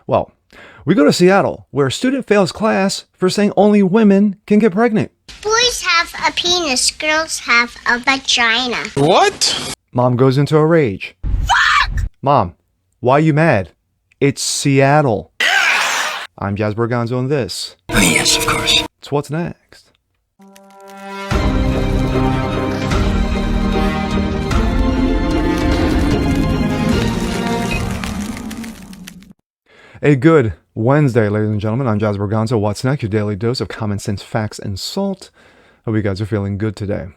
Well, we go to Seattle, where a student fails class for saying only women can get pregnant. Boys have a penis, girls have a vagina. What? Mom goes into a rage. Fuck! Mom, why are you mad? It's Seattle. I'm Jasper Gonzo, and this. Oh, yes, of course. It's What's Next. A good Wednesday, ladies and gentlemen. I'm Jasper Gonzo. What's Next? Your daily dose of common sense, facts, and salt. Hope you guys are feeling good today.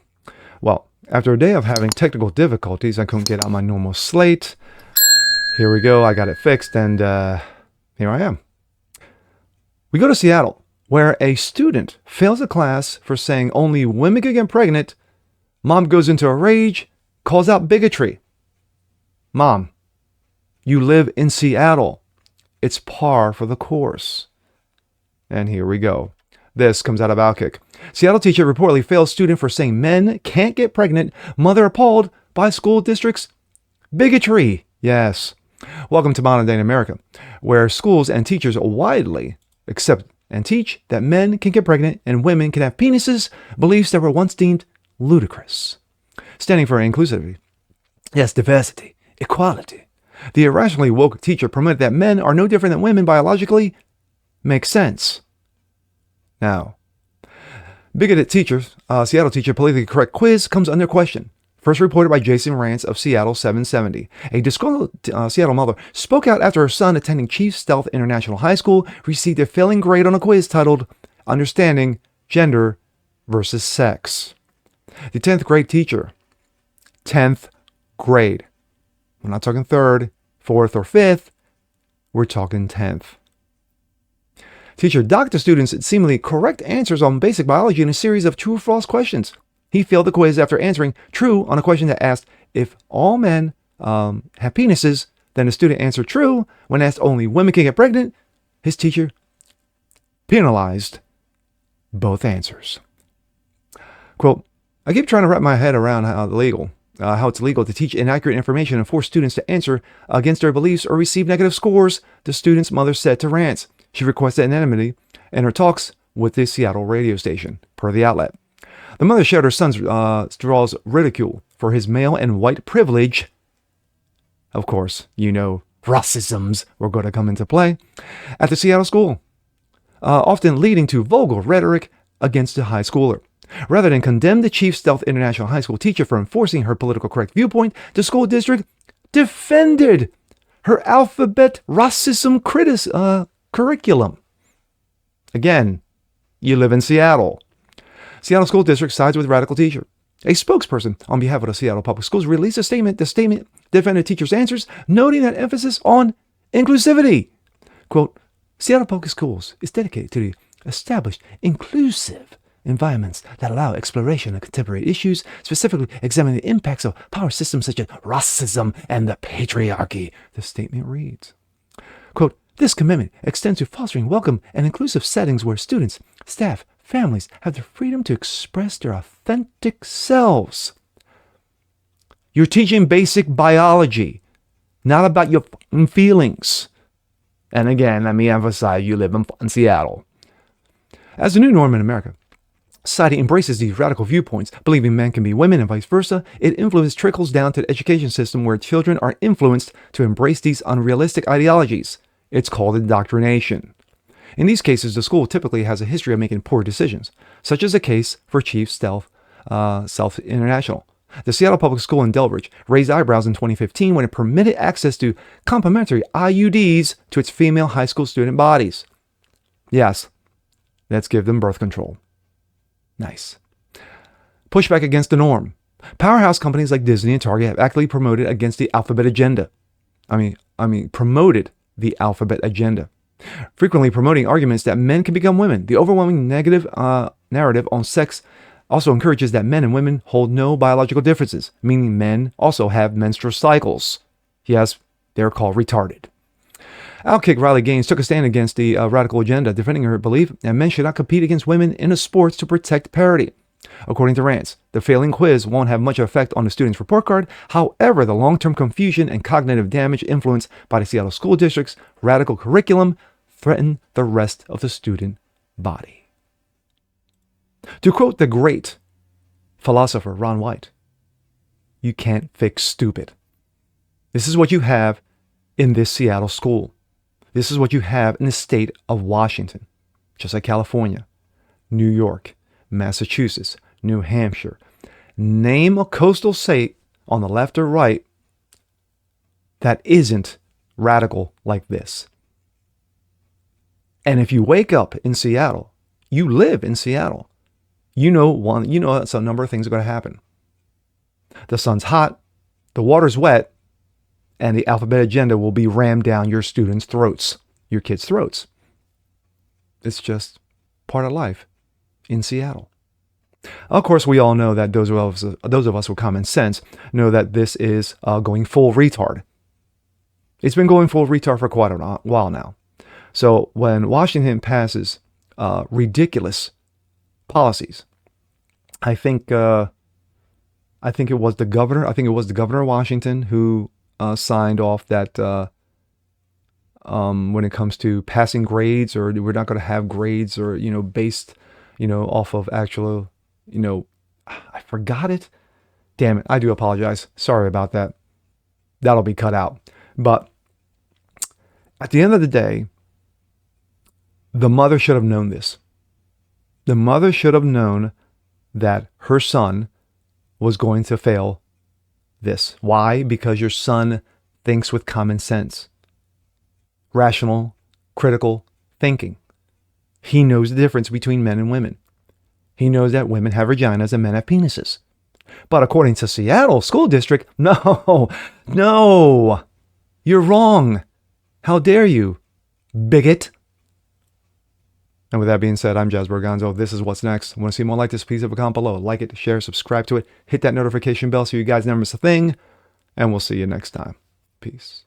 Well, after a day of having technical difficulties, I couldn't get out my normal slate. Here we go. I got it fixed, and here I am. We go to Seattle, where a student fails a class for saying only women can get pregnant. Mom goes into a rage, calls out bigotry. Mom, you live in Seattle. It's par for the course. And here we go. This comes out of Outkick. Seattle teacher reportedly fails student for saying men can't get pregnant. Mother appalled by school district's bigotry. Yes. Welcome to modern day in America, where schools and teachers widely accept and teach that men can get pregnant and women can have penises, beliefs that were once deemed ludicrous. Standing for inclusivity. Yes, diversity, equality. The irrationally woke teacher promoted that men are no different than women biologically. Makes sense. Now, bigoted teachers, Seattle teacher politically correct quiz comes under question. First reported by Jason Rance of Seattle 770. A disgruntled Seattle mother spoke out after her son attending Chief Stealth International High School received a failing grade on a quiz titled Understanding Gender versus Sex. The 10th grade teacher. 10th grade. We're not talking 3rd, 4th, or 5th. We're talking 10th. Teacher docked the students seemingly correct answers on basic biology in a series of true or false questions. He failed the quiz after answering true on a question that asked if all men have penises. Then the student answered true when asked only women can get pregnant. His teacher penalized both answers. Quote, I keep trying to wrap my head around how it's legal to teach inaccurate information and force students to answer against their beliefs or receive negative scores, the student's mother said to Rance. She requested anonymity in her talks with the Seattle radio station, per the outlet. The mother shared her son's Straw's ridicule for his male and white privilege. Of course, you know, racisms were going to come into play at the Seattle school, often leading to vulgar rhetoric against the high schooler. Rather than condemn the Chief Stealth International High School teacher for enforcing her political correct viewpoint, the school district defended her alphabet racism curriculum. Again, you live in Seattle. Seattle School District sides with radical teacher. A spokesperson on behalf of the Seattle Public Schools released a statement. The statement defended teachers' answers, noting that emphasis on inclusivity. Quote, Seattle Public Schools is dedicated to the established inclusive environments that allow exploration of contemporary issues, specifically examining the impacts of power systems such as racism and the patriarchy. The statement reads, quote, this commitment extends to fostering welcome and inclusive settings where students, staff, families have the freedom to express their authentic selves. You're teaching basic biology, not about your feelings. And again, let me emphasize, you live in Seattle. As the new norm in America, society embraces these radical viewpoints, believing men can be women and vice versa. Its influence trickles down to the education system where children are influenced to embrace these unrealistic ideologies. It's called indoctrination. In these cases, the school typically has a history of making poor decisions, such as the case for Chief Stealth International. The Seattle Public School in Delbridge raised eyebrows in 2015 when it permitted access to complimentary IUDs to its female high school student bodies. Yes, let's give them birth control. Nice. Pushback against the norm. Powerhouse companies like Disney and Target have actively promoted against the alphabet agenda. Promoted the alphabet agenda. Frequently promoting arguments that men can become women. The overwhelming negative narrative on sex also encourages that men and women hold no biological differences, meaning men also have menstrual cycles. Yes, they're called retarded. Outkick Riley Gaines took a stand against the radical agenda, defending her belief that men should not compete against women in sports to protect parity. According to Rance, the failing quiz won't have much effect on the student's report card. However, the long-term confusion and cognitive damage influenced by the Seattle School District's radical curriculum threaten the rest of the student body. To quote the great philosopher Ron White, you can't fix stupid. This is what you have in this Seattle school. This is what you have in the state of Washington, just like California, New York, Massachusetts, New Hampshire. Name a coastal state on the left or right that isn't radical like this. And if you wake up in Seattle, you live in Seattle, you know that's a number of things are going to happen. The sun's hot, the water's wet, and the alphabet agenda will be rammed down your students' throats, your kids' throats. It's just part of life in Seattle. Of course, we all know that those of us with common sense know that this is going full retard. It's been going full retard for quite a while now. So when Washington passes ridiculous policies, I think it was the governor. I think it was the governor of Washington who signed off that when it comes to passing grades, or we're not going to have grades, or based off of actual I forgot it. Damn it! I do apologize. Sorry about that. That'll be cut out. But at the end of the day, the mother should have known this. The mother should have known that her son was going to fail this. Why? Because your son thinks with common sense, rational, critical thinking. He knows the difference between men and women. He knows that women have vaginas and men have penises. But according to Seattle School District, no, you're wrong. How dare you, bigot? And with that being said, I'm Jazz Berganzo. This is What's Next. Want to see more like this? Please leave a comment below. Like it, share, subscribe to it. Hit that notification bell so you guys never miss a thing. And we'll see you next time. Peace.